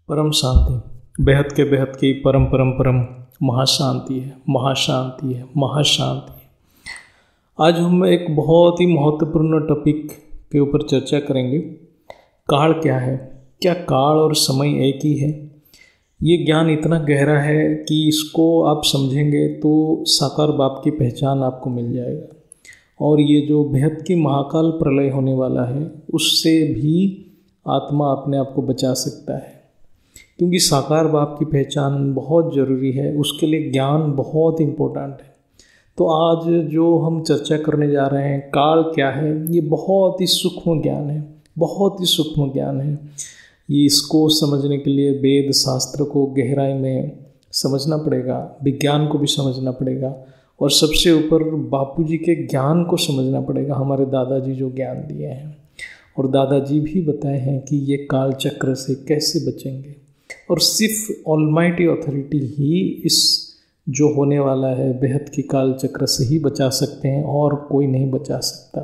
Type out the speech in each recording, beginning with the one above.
परम शांति बेहद के बेहद की परम परम परम महाशांति है, महाशांति है, महाशांति है। आज हम एक बहुत ही महत्वपूर्ण टॉपिक के ऊपर चर्चा करेंगे। काल क्या है? क्या काल और समय एक ही है? ये ज्ञान इतना गहरा है कि इसको आप समझेंगे तो साकार बाप की पहचान आपको मिल जाएगा। और ये जो बेहद की महाकाल प्रलय होने वाला है उससे भी आत्मा अपने आप को बचा सकता है, क्योंकि साकार बाप की पहचान बहुत ज़रूरी है। उसके लिए ज्ञान बहुत इम्पोर्टेंट है। तो आज जो हम चर्चा करने जा रहे हैं, काल क्या है, ये बहुत ही सूक्ष्म ज्ञान है, बहुत ही सूक्ष्म ज्ञान है। ये इसको समझने के लिए वेद शास्त्र को गहराई में समझना पड़ेगा, विज्ञान को भी समझना पड़ेगा, और सबसे ऊपर बापूजी के ज्ञान को समझना पड़ेगा। हमारे दादाजी जो ज्ञान दिए हैं, और दादाजी भी बताए हैं कि ये काल चक्र से कैसे बचेंगे। और सिर्फ ऑलमाइटी अथॉरिटी ही इस जो होने वाला है बेहद की काल चक्र से ही बचा सकते हैं, और कोई नहीं बचा सकता।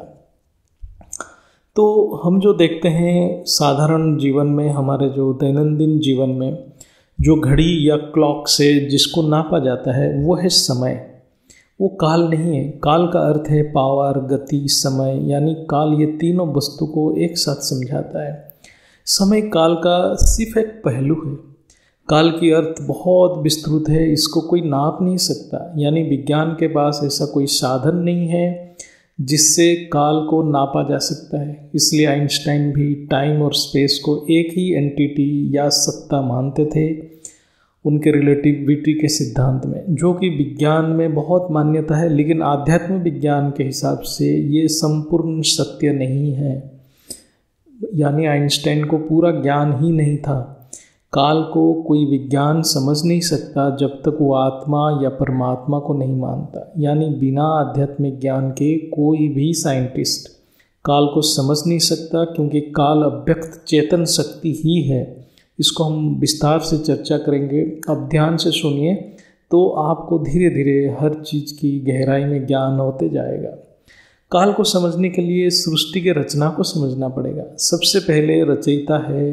तो हम जो देखते हैं साधारण जीवन में, हमारे जो दैनंदिन जीवन में जो घड़ी या क्लॉक से जिसको नापा जाता है वो है समय, वो काल नहीं है। काल का अर्थ है पावर, गति, समय, यानी काल ये तीनों वस्तु को एक साथ समझाता है। समय काल का सिर्फ एक पहलू है। काल की अर्थ बहुत विस्तृत है, इसको कोई नाप नहीं सकता। यानी विज्ञान के पास ऐसा कोई साधन नहीं है जिससे काल को नापा जा सकता है। इसलिए आइंस्टाइन भी टाइम और स्पेस को एक ही एंटिटी या सत्ता मानते थे उनके रिलेटिविटी के सिद्धांत में, जो कि विज्ञान में बहुत मान्यता है, लेकिन आध्यात्म विज्ञान के हिसाब से ये संपूर्ण सत्य नहीं है। यानी आइंस्टाइन को पूरा ज्ञान ही नहीं था। काल को कोई विज्ञान समझ नहीं सकता जब तक वो आत्मा या परमात्मा को नहीं मानता। यानी बिना आध्यात्मिक ज्ञान के कोई भी साइंटिस्ट काल को समझ नहीं सकता, क्योंकि काल अव्यक्त चेतन शक्ति ही है। इसको हम विस्तार से चर्चा करेंगे। अब ध्यान से सुनिए तो आपको धीरे धीरे हर चीज़ की गहराई में ज्ञान होते जाएगा। काल को समझने के लिए सृष्टि के रचना को समझना पड़ेगा। सबसे पहले रचयिता है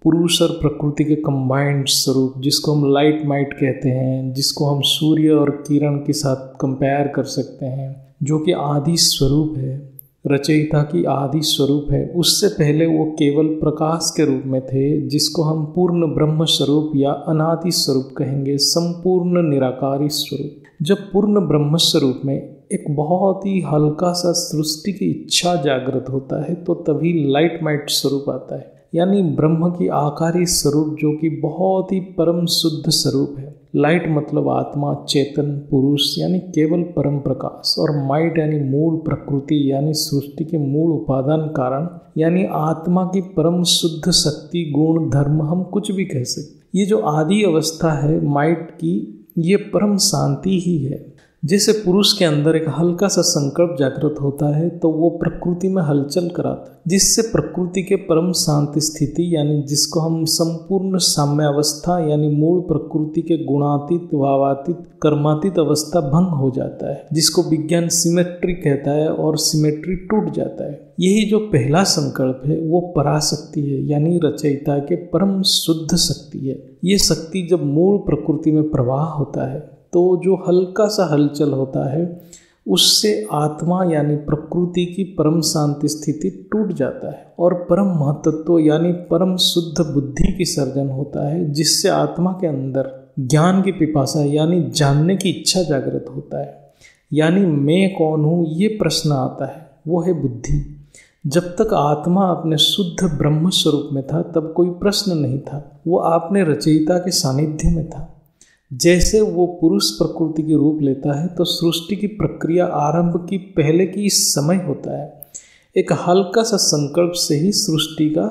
पुरुष और प्रकृति के कंबाइंड स्वरूप, जिसको हम लाइट माइट कहते हैं, जिसको हम सूर्य और किरण के साथ कंपेयर कर सकते हैं, जो कि आदि स्वरूप है, रचयिता की आदि स्वरूप है। उससे पहले वो केवल प्रकाश के रूप में थे, जिसको हम पूर्ण ब्रह्म स्वरूप या अनादि स्वरूप कहेंगे, संपूर्ण निराकारी स्वरूप। जब पूर्ण ब्रह्म स्वरूप में एक बहुत ही हल्का सा सृष्टि की इच्छा जागृत होता है तो तभी लाइट माइट स्वरूप आता है, यानी ब्रह्म की आकारी स्वरूप, जो कि बहुत ही परम शुद्ध स्वरूप है। लाइट मतलब आत्मा, चेतन, पुरुष, यानी केवल परम प्रकाश, और माइट यानी मूल प्रकृति, यानी सृष्टि के मूल उपादान कारण, यानी आत्मा की परम शुद्ध शक्ति, गुण, धर्म, हम कुछ भी कह सकते। ये जो आदि अवस्था है माइट की, ये परम शांति ही है। जैसे पुरुष के अंदर एक हल्का सा संकल्प जागृत होता है तो वो प्रकृति में हलचल कराता है, जिससे प्रकृति के परम शांति स्थिति, यानी जिसको हम संपूर्ण साम्यावस्था, यानी मूल प्रकृति के गुणातीत, भावातीत, कर्मातीत अवस्था भंग हो जाता है, जिसको विज्ञान सिमेट्री कहता है, और सिमेट्री टूट जाता है। यही जो पहला संकल्प है वो पराशक्ति है, यानी रचयिता के परम शुद्ध शक्ति है। ये शक्ति जब मूल प्रकृति में प्रवाह होता है तो जो हल्का सा हलचल होता है उससे आत्मा यानी प्रकृति की परम शांति स्थिति टूट जाता है, और परम महत्त्व यानी परम शुद्ध बुद्धि की सर्जन होता है, जिससे आत्मा के अंदर ज्ञान की पिपासा यानी जानने की इच्छा जागृत होता है। यानी मैं कौन हूँ ये प्रश्न आता है, वो है बुद्धि। जब तक आत्मा अपने शुद्ध ब्रह्म स्वरूप में था तब कोई प्रश्न नहीं था, वो आपने रचयिता के सानिध्य में था। जैसे वो पुरुष प्रकृति की रूप लेता है तो सृष्टि की प्रक्रिया आरंभ की पहले की समय होता है। एक हल्का सा संकल्प से ही सृष्टि का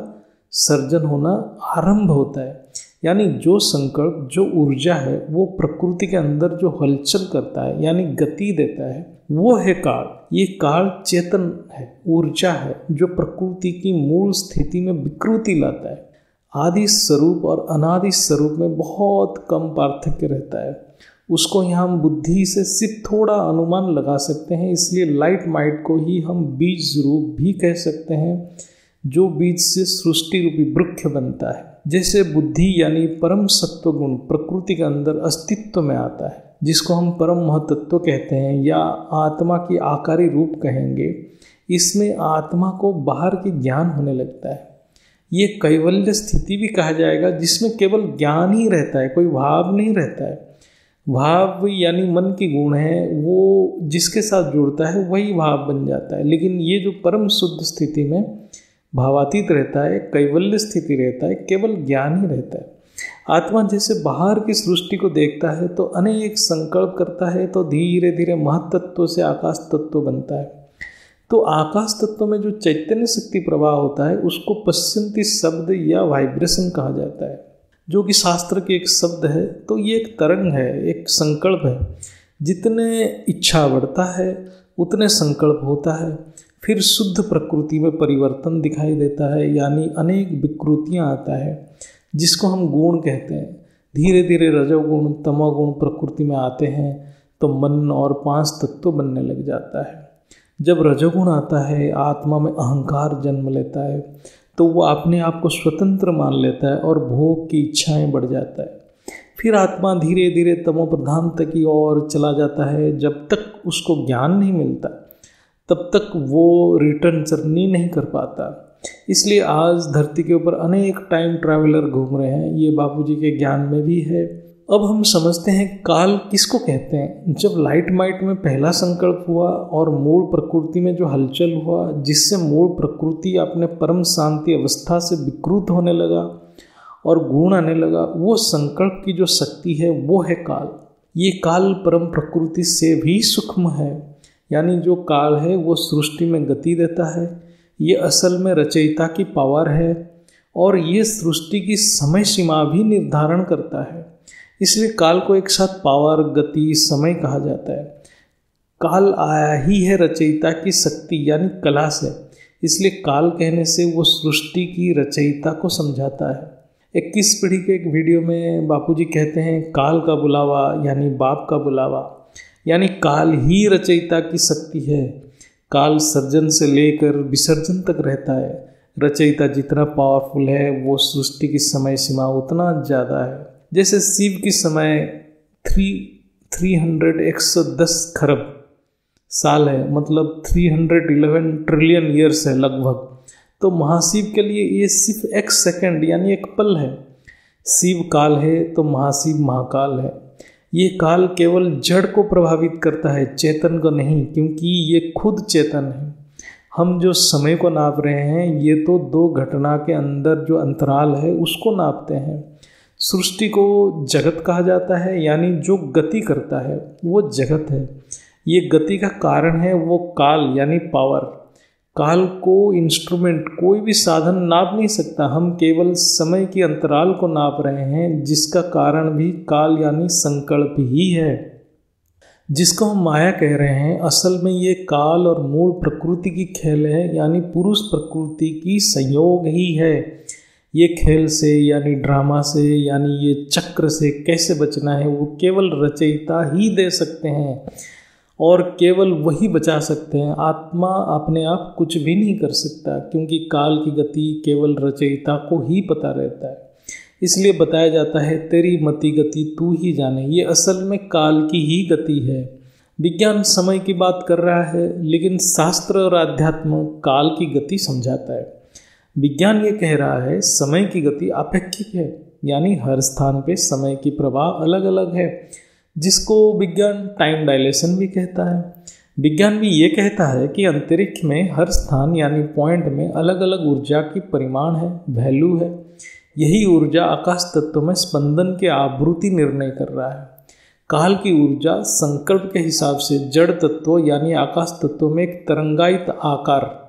सर्जन होना आरंभ होता है। यानी जो संकल्प, जो ऊर्जा है, वो प्रकृति के अंदर जो हलचल करता है, यानी गति देता है, वो है काल। ये काल चेतन है, ऊर्जा है, जो प्रकृति की मूल स्थिति में विकृति लाता है। आदि स्वरूप और अनादि स्वरूप में बहुत कम पार्थक्य रहता है। उसको यहाँ हम बुद्धि से सिर्फ थोड़ा अनुमान लगा सकते हैं। इसलिए लाइट माइट को ही हम बीज रूप भी कह सकते हैं, जो बीज से सृष्टि रूपी वृक्ष बनता है। जैसे बुद्धि यानी परम सत्व गुण प्रकृति के अंदर अस्तित्व में आता है, जिसको हम परम महतत्व कहते हैं या आत्मा की आकारी रूप कहेंगे, इसमें आत्मा को बाहर के ज्ञान होने लगता है। ये कैवल्य स्थिति भी कहा जाएगा, जिसमें केवल ज्ञान ही रहता है, कोई भाव नहीं रहता है। भाव यानी मन की गुण है, वो जिसके साथ जुड़ता है वही भाव बन जाता है। लेकिन ये जो परम शुद्ध स्थिति में भावातीत रहता है, कैवल्य स्थिति रहता है, केवल ज्ञान ही रहता है। आत्मा जैसे बाहर की सृष्टि को देखता है तो अनेक संकल्प करता है, तो धीरे धीरे महतत्व से आकाश तत्व बनता है। तो आकाश तत्व में जो चैतन्य शक्ति प्रवाह होता है उसको पश्यंती शब्द या वाइब्रेशन कहा जाता है, जो कि शास्त्र के एक शब्द है। तो ये एक तरंग है, एक संकल्प है। जितने इच्छा बढ़ता है उतने संकल्प होता है, फिर शुद्ध प्रकृति में परिवर्तन दिखाई देता है, यानी अनेक विकृतियाँ आता है, जिसको हम गुण कहते हैं। धीरे धीरे रजोगुण तमोगुण प्रकृति में आते हैं तो मन और 5 तत्व बनने लग जाता है। जब रजोगुण आता है, आत्मा में अहंकार जन्म लेता है, तो वो अपने आप को स्वतंत्र मान लेता है और भोग की इच्छाएं बढ़ जाता है। फिर आत्मा धीरे धीरे तमो प्रधानता की ओर चला जाता है। जब तक उसको ज्ञान नहीं मिलता तब तक वो रिटर्न जर्नी नहीं कर पाता। इसलिए आज धरती के ऊपर अनेक टाइम ट्रैवलर घूम रहे हैं, ये बापूजी के ज्ञान में भी है। अब हम समझते हैं काल किसको कहते हैं। जब लाइट माइट में पहला संकल्प हुआ और मूल प्रकृति में जो हलचल हुआ, जिससे मूल प्रकृति अपने परम शांति अवस्था से विकृत होने लगा और गुण आने लगा, वो संकल्प की जो शक्ति है वो है काल। ये काल परम प्रकृति से भी सूक्ष्म है, यानी जो काल है वो सृष्टि में गति देता है। ये असल में रचयिता की पावर है और ये सृष्टि की समय सीमा भी निर्धारण करता है। इसलिए काल को एक साथ पावर, गति, समय कहा जाता है। काल आया ही है रचयिता की शक्ति यानी कला से, इसलिए काल कहने से वो सृष्टि की रचयिता को समझाता है। 21 पीढ़ी के एक वीडियो में बापूजी कहते हैं काल का बुलावा यानी बाप का बुलावा, यानी काल ही रचयिता की शक्ति है। काल सर्जन से लेकर विसर्जन तक रहता है। रचयिता जितना पावरफुल है वो सृष्टि की समय सीमा उतना ज़्यादा है। जैसे शिव की समय 110 खरब साल है, मतलब 311 ट्रिलियन ईयर्स है लगभग। तो महाशिव के लिए ये सिर्फ एक सेकंड यानी एक पल है। शिव काल है तो महाशिव महाकाल है। ये काल केवल जड़ को प्रभावित करता है, चेतन को नहीं, क्योंकि ये खुद चेतन है। हम जो समय को नाप रहे हैं ये तो 2 घटना के अंदर जो अंतराल है उसको नापते हैं। सृष्टि को जगत कहा जाता है, यानी जो गति करता है वो जगत है। ये गति का कारण है वो काल यानी पावर। काल को इंस्ट्रूमेंट कोई भी साधन नाप नहीं सकता। हम केवल समय की अंतराल को नाप रहे हैं, जिसका कारण भी काल यानी संकल्प ही है, जिसको हम माया कह रहे हैं। असल में ये काल और मूल प्रकृति की खेल है, यानी पुरुष प्रकृति की संयोग ही है। ये खेल से यानी ड्रामा से यानी ये चक्र से कैसे बचना है वो केवल रचयिता ही दे सकते हैं और केवल वही बचा सकते हैं। आत्मा अपने आप कुछ भी नहीं कर सकता, क्योंकि काल की गति केवल रचयिता को ही पता रहता है। इसलिए बताया जाता है तेरी मति गति तू ही जाने। ये असल में काल की ही गति है। विज्ञान समय की बात कर रहा है, लेकिन शास्त्र और अध्यात्म काल की गति समझाता है। विज्ञान ये कह रहा है समय की गति अपेक्षिक है, यानी हर स्थान पे समय की प्रवाह अलग अलग है, जिसको विज्ञान टाइम डायलेशन भी कहता है। विज्ञान भी ये कहता है कि अंतरिक्ष में हर स्थान यानी पॉइंट में अलग अलग ऊर्जा की परिमाण है, वैल्यू है। यही ऊर्जा आकाश तत्व में स्पंदन के आवृत्ति निर्णय कर रहा है। काल की ऊर्जा संकल्प के हिसाब से जड़ तत्व यानी आकाश तत्व में एक तरंगायित आकार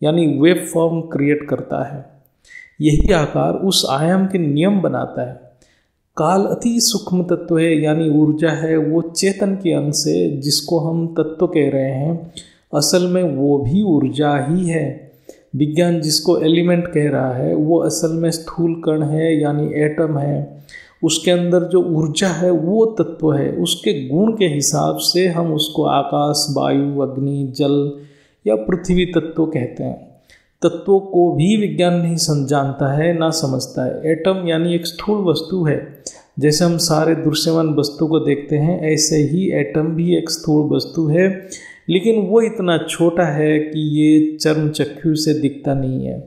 यानी वेव फॉर्म क्रिएट करता है। यही आकार उस आयाम के नियम बनाता है। काल अति सूक्ष्म तत्व है, यानी ऊर्जा है, वो चेतन के अंश है, जिसको हम तत्व कह रहे हैं। असल में वो भी ऊर्जा ही है। विज्ञान जिसको एलिमेंट कह रहा है वो असल में स्थूल कण है, यानी एटम है। उसके अंदर जो ऊर्जा है वो तत्व है। उसके गुण के हिसाब से हम उसको आकाश, वायु, अग्नि, जल या पृथ्वी तत्व कहते हैं। तत्वों को भी विज्ञान नहीं जानता है, ना समझता है। एटम यानी एक स्थूल वस्तु है। जैसे हम सारे दृश्यमान वस्तु को देखते हैं, ऐसे ही एटम भी एक स्थूल वस्तु है, लेकिन वो इतना छोटा है कि ये चर्म चक्षु से दिखता नहीं है।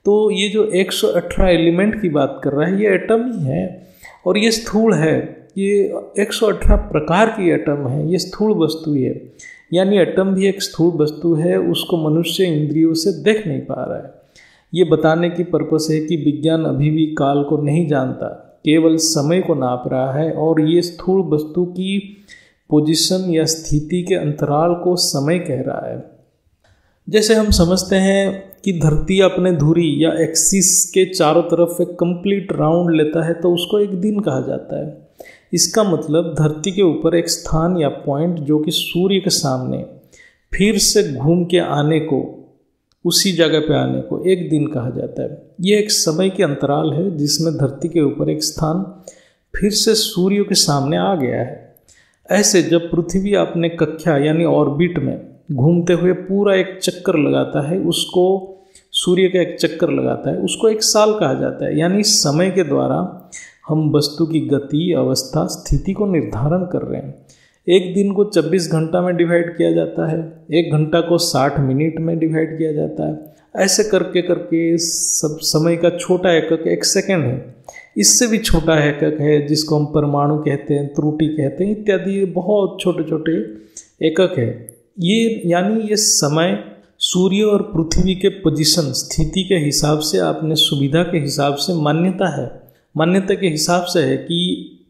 तो ये जो 118 एलिमेंट की बात कर रहा है, ये एटम ही है और ये स्थूल है। ये 118 प्रकार की एटम है, ये स्थूल वस्तु है। यानी एटम भी एक स्थूल वस्तु है, उसको मनुष्य इंद्रियों से देख नहीं पा रहा है। ये बताने की पर्पस है कि विज्ञान अभी भी काल को नहीं जानता, केवल समय को नाप रहा है और ये स्थूल वस्तु की पोजीशन या स्थिति के अंतराल को समय कह रहा है। जैसे हम समझते हैं कि धरती अपने धुरी या एक्सिस के चारों तरफ एक कंप्लीट राउंड लेता है तो उसको एक दिन कहा जाता है। इसका मतलब धरती के ऊपर एक स्थान या पॉइंट जो कि सूर्य के सामने फिर से घूम के आने को, उसी जगह पे आने को एक दिन कहा जाता है। ये एक समय के अंतराल है जिसमें धरती के ऊपर एक स्थान फिर से सूर्य के सामने आ गया है। ऐसे जब पृथ्वी अपने कक्षा यानी ऑर्बिट में घूमते हुए पूरा एक चक्कर लगाता है, उसको सूर्य का एक चक्कर लगाता है, उसको एक साल कहा जाता है। यानी समय के द्वारा हम वस्तु की गति, अवस्था, स्थिति को निर्धारण कर रहे हैं। एक दिन को 24 घंटा में डिवाइड किया जाता है, एक घंटा को 60 मिनट में डिवाइड किया जाता है। ऐसे करके करके सब समय का छोटा एकक एक सेकंड है। इससे भी छोटा एकक है जिसको हम परमाणु कहते हैं, त्रुटि कहते हैं, इत्यादि बहुत छोटे छोटे एकक है। ये यानी ये समय सूर्य और पृथ्वी के पोजीशन, स्थिति के हिसाब से, अपने सुविधा के हिसाब से मान्यता है, मान्यता के हिसाब से है कि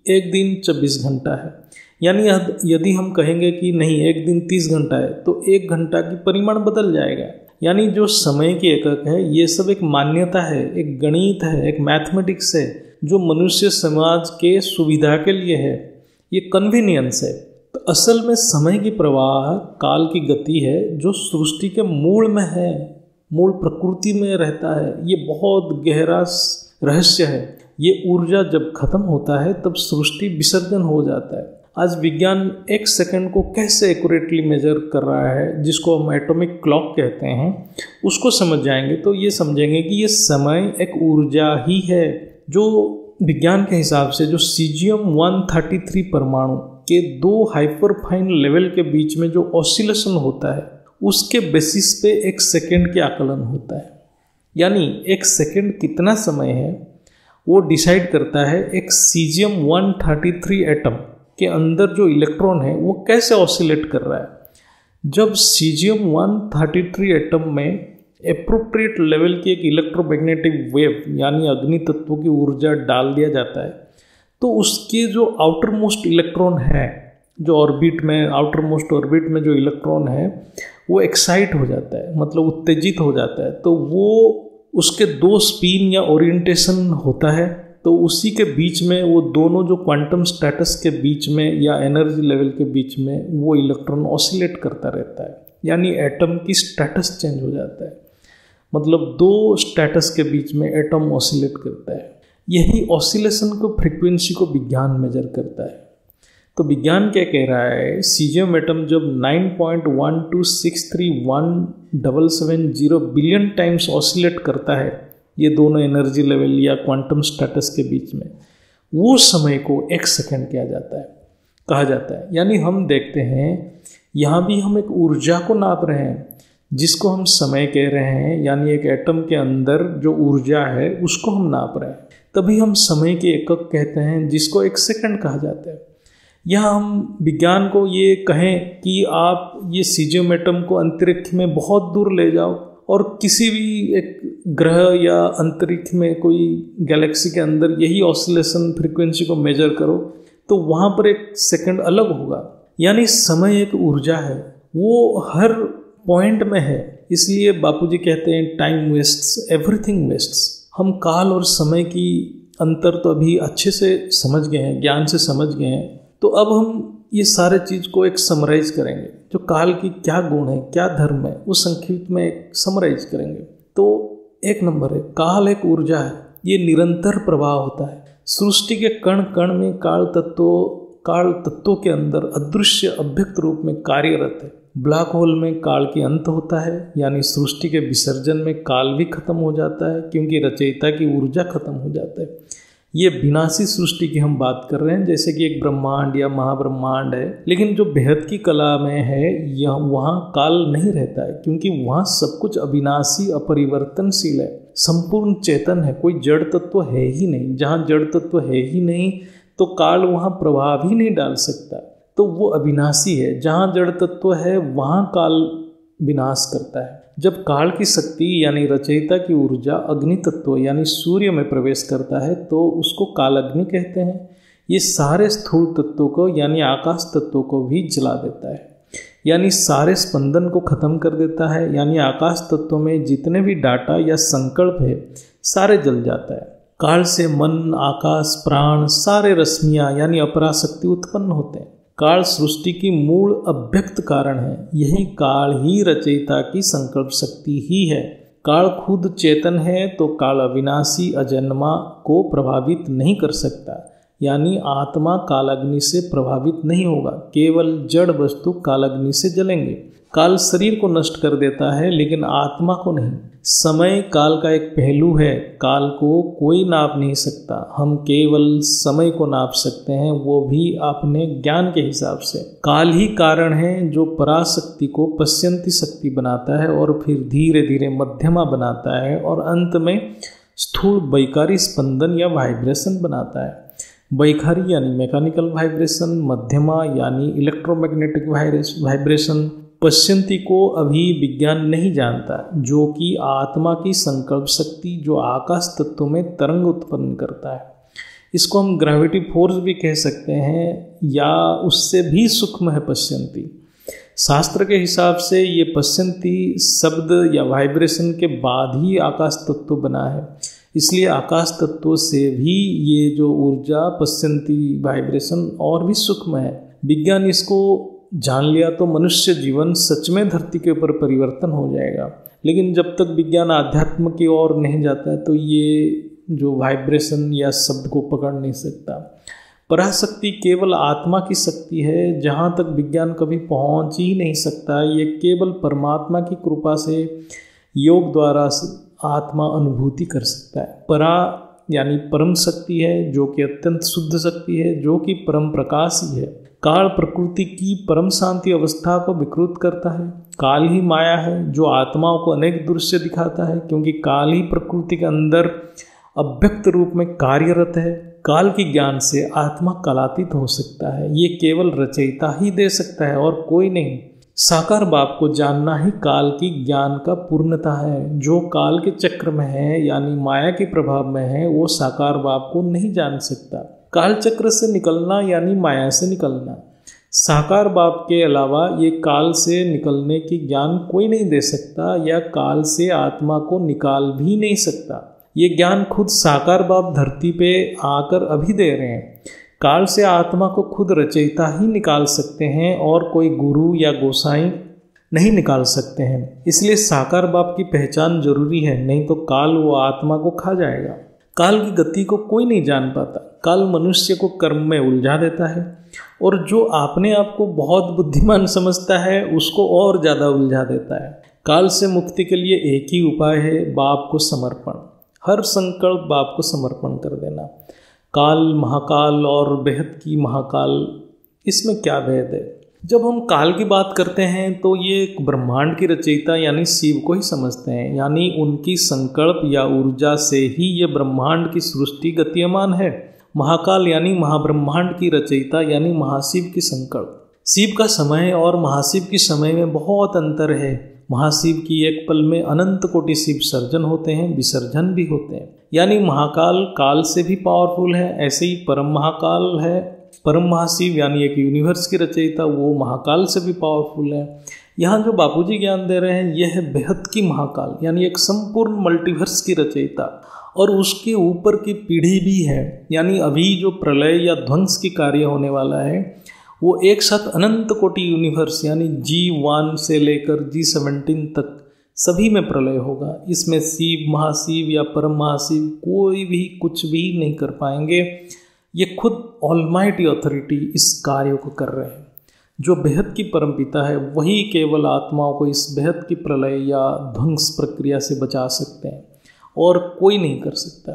एक दिन 24 घंटा है। यानी यदि हम कहेंगे कि नहीं एक दिन 30 घंटा है तो एक घंटा की परिमाण बदल जाएगा। यानी जो समय के एकक है ये सब एक मान्यता है, एक गणित है, एक मैथमेटिक्स है जो मनुष्य समाज के सुविधा के लिए है। ये कन्वीनियंस है। तो असल में समय की प्रवाह काल की गति है जो सृष्टि के मूल में है, मूल प्रकृति में रहता है। ये बहुत गहरा रहस्य है। ये ऊर्जा जब खत्म होता है तब सृष्टि विसर्जन हो जाता है। आज विज्ञान एक सेकंड को कैसे एक्यूरेटली मेजर कर रहा है, जिसको हम एटॉमिक क्लॉक कहते हैं, उसको समझ जाएंगे तो ये समझेंगे कि ये समय एक ऊर्जा ही है जो विज्ञान के हिसाब से जो सीजियम 133 परमाणु के 2 हाइपरफाइन लेवल के बीच में जो ऑसिलेशन होता है उसके बेसिस पे एक सेकंड के आकलन होता है। यानी एक सेकंड कितना समय है वो डिसाइड करता है एक सीजियम 133 एटम के अंदर जो इलेक्ट्रॉन है वो कैसे ऑसिलेट कर रहा है। जब सीजियम 133 एटम में एप्रोप्रिएट लेवल की एक इलेक्ट्रोमैग्नेटिक वेव यानी अग्नि तत्व की ऊर्जा डाल दिया जाता है तो उसके जो आउटर मोस्ट इलेक्ट्रॉन है, जो ऑर्बिट में, आउटर मोस्ट ऑर्बिट में जो इलेक्ट्रॉन है वो एक्साइट हो जाता है, मतलब उत्तेजित हो जाता है। तो वो उसके 2 स्पिन या ओरिएंटेशन होता है, तो उसी के बीच में वो दोनों जो क्वांटम स्टेटस के बीच में या एनर्जी लेवल के बीच में वो इलेक्ट्रॉन ऑसिलेट करता रहता है। यानी एटम की स्टेटस चेंज हो जाता है, मतलब 2 स्टेटस के बीच में एटम ऑसिलेट करता है। यही ऑसिलेशन को, फ्रीक्वेंसी को विज्ञान मेजर करता है। तो विज्ञान क्या कह रहा है, सीजियम एटम जब 9.126317770 बिलियन टाइम्स ऑसिलेट करता है ये दोनों एनर्जी लेवल या क्वांटम स्टेटस के बीच में, वो समय को एक सेकंड कहा जाता है। यानी हम देखते हैं यहाँ भी हम एक ऊर्जा को नाप रहे हैं जिसको हम समय कह रहे हैं। यानी एक एटम के अंदर जो ऊर्जा है उसको हम नाप रहे हैं, तभी हम समय के एकक कहते हैं जिसको एक सेकंड कहा जाता है। यहाँ हम विज्ञान को ये कहें कि आप ये सीजियम एटम को अंतरिक्ष में बहुत दूर ले जाओ और किसी भी एक ग्रह या अंतरिक्ष में कोई गैलेक्सी के अंदर यही ऑसिलेशन फ्रीक्वेंसी को मेजर करो तो वहाँ पर एक सेकंड अलग होगा। यानी समय एक ऊर्जा है, वो हर पॉइंट में है। इसलिए बापूजी कहते हैं टाइम वेस्ट्स, एवरीथिंग वेस्ट्स। हम काल और समय की अंतर तो अभी अच्छे से समझ गए हैं, ज्ञान से समझ गए हैं। तो अब हम ये सारे चीज़ को एक समराइज करेंगे, जो काल की क्या गुण है, क्या धर्म है, वो संक्षिप्त में एक समराइज करेंगे। तो 1 नंबर है, काल एक ऊर्जा है, ये निरंतर प्रवाह होता है। सृष्टि के कण कण में काल तत्वों के अंदर अदृश्य अव्यक्त रूप में कार्यरत है, ब्लैक होल में काल के अंत होता है, यानी सृष्टि के विसर्जन में काल भी खत्म हो जाता है क्योंकि रचयिता की ऊर्जा खत्म हो जाता है। ये विनाशी सृष्टि की हम बात कर रहे हैं, जैसे कि एक ब्रह्मांड या महाब्रह्मांड है, लेकिन जो बेहद की कला में है यह वहाँ काल नहीं रहता है क्योंकि वहाँ सब कुछ अविनाशी अपरिवर्तनशील है, संपूर्ण चेतन है, कोई जड़ तत्व है ही नहीं। जहाँ जड़ तत्व है ही नहीं तो काल वहाँ प्रभाव ही नहीं डाल सकता, तो वो अविनाशी है। जहाँ जड़ तत्व है वहाँ काल विनाश करता है। जब काल की शक्ति यानी रचयिता की ऊर्जा अग्नि तत्व यानी सूर्य में प्रवेश करता है तो उसको काल अग्नि कहते हैं। ये सारे स्थूल तत्वों को यानी आकाश तत्वों को भी जला देता है, यानी सारे स्पंदन को खत्म कर देता है, यानी आकाश तत्व में जितने भी डाटा या संकल्प है सारे जल जाता है। काल से मन, आकाश, प्राण, सारे रश्मियाँ यानी अपराशक्ति उत्पन्न होते हैं। काल सृष्टि की मूल अव्यक्त कारण है। यही काल ही रचयिता की संकल्प शक्ति ही है। काल खुद चेतन है तो काल अविनाशी अजन्मा को प्रभावित नहीं कर सकता, यानी आत्मा कालाग्नि से प्रभावित नहीं होगा। केवल जड़ वस्तु कालाग्नि से जलेंगे। काल शरीर को नष्ट कर देता है लेकिन आत्मा को नहीं। समय काल का एक पहलू है, काल को कोई नाप नहीं सकता। हम केवल समय को नाप सकते हैं, वो भी अपने ज्ञान के हिसाब से। काल ही कारण है जो पराशक्ति को पश्यंती शक्ति बनाता है और फिर धीरे धीरे मध्यमा बनाता है और अंत में स्थूल वैकारी स्पंदन या वाइब्रेशन बनाता है। वैखारी यानी मैकेनिकल वाइब्रेशन, मध्यमा यानी इलेक्ट्रोमैग्नेटिक वाइब्रेशन। पश्यंती को अभी विज्ञान नहीं जानता, जो कि आत्मा की संकल्प शक्ति जो आकाश तत्व में तरंग उत्पन्न करता है। इसको हम ग्रेविटी फोर्स भी कह सकते हैं या उससे भी सूक्ष्म है पश्यंती। शास्त्र के हिसाब से ये पश्यंती शब्द या वाइब्रेशन के बाद ही आकाश तत्व बना है, इसलिए आकाश तत्व से भी ये जो ऊर्जा पश्यंती वाइब्रेशन और भी सूक्ष्म है। विज्ञान इसको जान लिया तो मनुष्य जीवन सच में धरती के ऊपर परिवर्तन हो जाएगा, लेकिन जब तक विज्ञान आध्यात्म की ओर नहीं जाता है तो ये जो वाइब्रेशन या शब्द को पकड़ नहीं सकता। पराशक्ति केवल आत्मा की शक्ति है, जहाँ तक विज्ञान कभी पहुँच ही नहीं सकता। ये केवल परमात्मा की कृपा से योग द्वारा आत्मा अनुभूति कर सकता है। परा यानी परम शक्ति है जो कि अत्यंत शुद्ध शक्ति है, जो कि परम प्रकाश ही है। काल प्रकृति की परम शांति अवस्था को विकृत करता है। काल ही माया है जो आत्माओं को अनेक दृश्य दिखाता है, क्योंकि काल ही प्रकृति के अंदर अव्यक्त रूप में कार्यरत है। काल के ज्ञान से आत्मा कलातीत हो सकता है, ये केवल रचयिता ही दे सकता है और कोई नहीं। साकार बाप को जानना ही काल की ज्ञान का पूर्णता है। जो काल के चक्र में है यानी माया के प्रभाव में है, वो साकार बाप को नहीं जान सकता। काल चक्र से निकलना यानी माया से निकलना। साकार बाप के अलावा ये काल से निकलने की ज्ञान कोई नहीं दे सकता या काल से आत्मा को निकाल भी नहीं सकता। ये ज्ञान खुद साकार बाप धरती पे आकर अभी दे रहे हैं। काल से आत्मा को खुद रचयिता ही निकाल सकते हैं और कोई गुरु या गोसाई नहीं निकाल सकते हैं। इसलिए साकार बाप की पहचान जरूरी है, नहीं तो काल वो आत्मा को खा जाएगा। काल की गति को कोई नहीं जान पाता। काल मनुष्य को कर्म में उलझा देता है और जो अपने आप को बहुत बुद्धिमान समझता है उसको और ज़्यादा उलझा देता है। काल से मुक्ति के लिए एक ही उपाय है, बाप को समर्पण। हर संकल्प बाप को समर्पण कर देना। काल, महाकाल और बेहद की महाकाल, इसमें क्या भेद है? जब हम काल की बात करते हैं तो ये ब्रह्मांड की रचयिता यानी शिव को ही समझते हैं, यानी उनकी संकल्प या ऊर्जा से ही ये ब्रह्मांड की सृष्टि गतिमान है। महाकाल यानी महाब्रह्मांड की रचयिता यानी महाशिव की संकल्प। शिव का समय और महाशिव की समय में बहुत अंतर है। महाशिव की एक पल में अनंत कोटि शिव सर्जन होते हैं, विसर्जन भी होते हैं। यानी महाकाल काल से भी पावरफुल है, ऐसे ही परम महाकाल है। परम महाशिव यानी एक यूनिवर्स की रचयिता, वो महाकाल से भी पावरफुल है। यहाँ जो बापूजी ज्ञान दे रहे हैं यह है बेहद की महाकाल, यानी एक संपूर्ण मल्टीवर्स की रचयिता, और उसके ऊपर की पीढ़ी भी है। यानी अभी जो प्रलय या ध्वंस की कार्य होने वाला है वो एक साथ अनंत कोटि यूनिवर्स यानी G1 से लेकर G17 तक सभी में प्रलय होगा। इसमें शिव, महाशिव या परम महाशिव कोई भी कुछ भी नहीं कर पाएंगे। ये खुद ऑलमाइटी अथॉरिटी इस कार्य को कर रहे हैं। जो बेहद की परमपिता है वही केवल आत्माओं को इस बेहद की प्रलय या ध्वंस प्रक्रिया से बचा सकते हैं, और कोई नहीं कर सकता,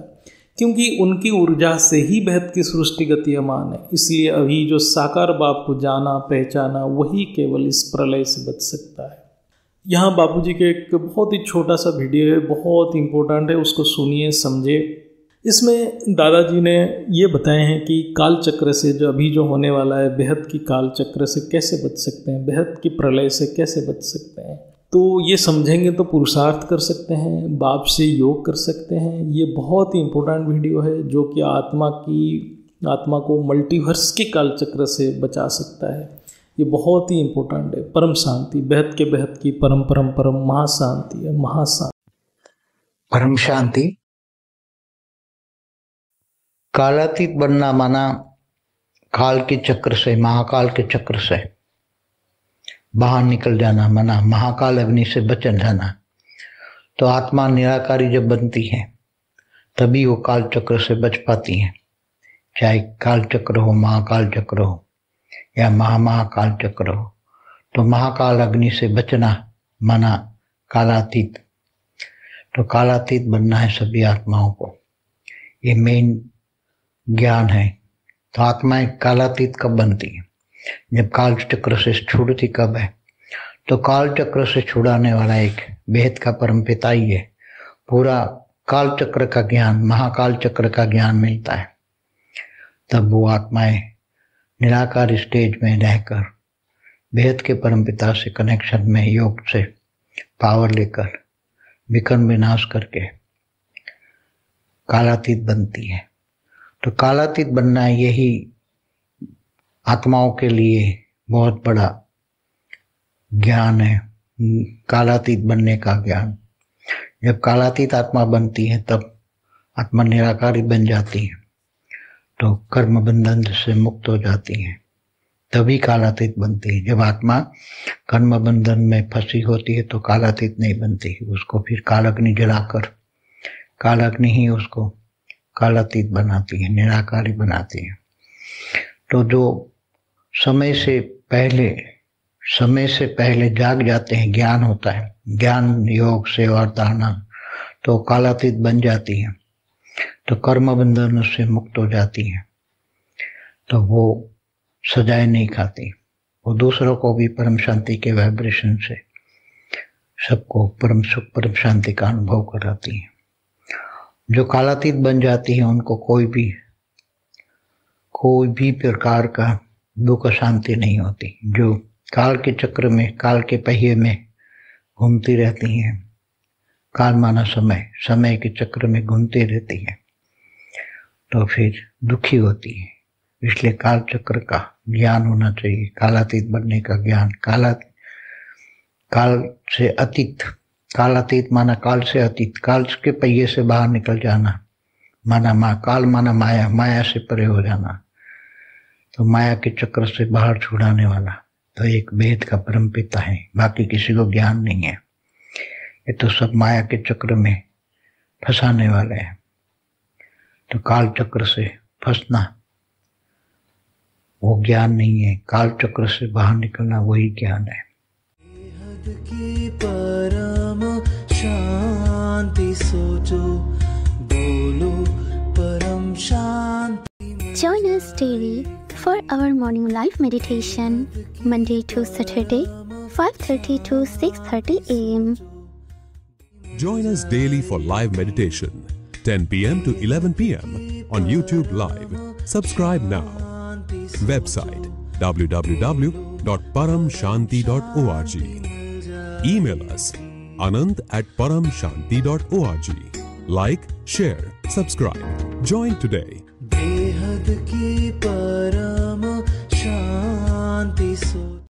क्योंकि उनकी ऊर्जा से ही बेहद की सृष्टि गतिमान है। इसलिए अभी जो साकार बाप को जाना पहचाना वही केवल इस प्रलय से बच सकता है। यहाँ बापूजी के एक बहुत ही छोटा सा वीडियो है, बहुत इंपॉर्टेंट है, उसको सुनिए समझे। इसमें दादाजी ने ये बताए हैं कि काल चक्र से जो अभी जो होने वाला है, बेहद की काल चक्र से कैसे बच सकते हैं, बेहद की प्रलय से कैसे बच सकते हैं। तो ये समझेंगे तो पुरुषार्थ कर सकते हैं, बाप से योग कर सकते हैं। ये बहुत ही इम्पोर्टेंट वीडियो है जो कि आत्मा को मल्टीवर्स के काल चक्र से बचा सकता है। ये बहुत ही इम्पोर्टेंट है। परम शांति, बेहद के बेहद की परम परम परम महाशांति है, महाशांति, परम शांति। कालातीत बनना माना काल के चक्र से, महाकाल के चक्र से बाहर निकल जाना, माना महाकाल अग्नि से बच जाना। तो आत्मा निराकारी जब बनती है तभी वो काल चक्र से बच पाती है, चाहे काल चक्र हो, महाकाल चक्र हो या महाकाल चक्र हो। तो महाकाल अग्नि से बचना माना कालातीत। तो कालातीत बनना है सभी आत्माओं को, ये मेन ज्ञान है। तो आत्माएं कालातीत कब बनती है? जब काल चक्र से छूटती कब है? तो काल चक्र से छुड़ाने वाला एक बेहद का परमपिता ही है। पूरा काल चक्र का ज्ञान, महाकाल चक्र का ज्ञान मिलता है, तब वो आत्माएं निराकार स्टेज में रहकर बेहद के परमपिता से कनेक्शन में योग से पावर लेकर विकर्म विनाश करके कालातीत बनती है। तो कालातीत बनना यही आत्माओं के लिए बहुत बड़ा ज्ञान है, कालातीत बनने का ज्ञान। जब कालातीत आत्मा बनती है तब आत्मा निराकारी बन जाती है, तो कर्म बंधन से मुक्त हो जाती है, तभी कालातीत बनती है। जब आत्मा कर्म बंधन में फंसी होती है तो कालातीत नहीं बनती, उसको फिर कालाग्नि जलाकर कालाग्नि ही उसको कालातीत बनाती है, निराकारी बनाती है। तो जो समय से पहले जाग जाते हैं, ज्ञान होता है, ज्ञान योग से और धारणा, तो कालातीत बन जाती है, तो कर्म बंधन से मुक्त हो जाती है। तो वो सजाएं नहीं खाती, वो दूसरों को भी परम शांति के वाइब्रेशन से सबको परम सुख परम शांति का अनुभव कराती है। जो कालातीत बन जाती है उनको कोई भी प्रकार का दुख शांति नहीं होती। जो काल के चक्र में, काल के पहिए में घूमती रहती हैं, काल माना समय, समय के चक्र में घूमती रहती है, तो फिर दुखी होती है। इसलिए काल चक्र का ज्ञान होना चाहिए, कालातीत बनने का ज्ञान। काल से अतीत, कालातीत माना काल से अतीत, काल के पहिए से बाहर निकल जाना, माना काल माना माया, माया से परे हो जाना। तो माया के चक्र से बाहर छुड़ाने वाला तो एक वेद का परमपिता है, बाकी किसी को ज्ञान नहीं है। ये तो सब माया के चक्र में फंसाने वाले हैं। तो काल चक्र से फंसना वो ज्ञान नहीं है, काल चक्र से बाहर निकलना वही ज्ञान है। की परम शांति सोचो, बोलो परम शांति। Join us daily for our morning live meditation, Monday to Saturday, 5:30 to 6:30 a.m. Join us daily for live meditation, 10 p.m. to 11 p.m. on YouTube Live. Subscribe now. Website www.paramshanti.org. Email us anant@paramshanti.org. Like, share, subscribe. Join today. बेहद की परम शांति सो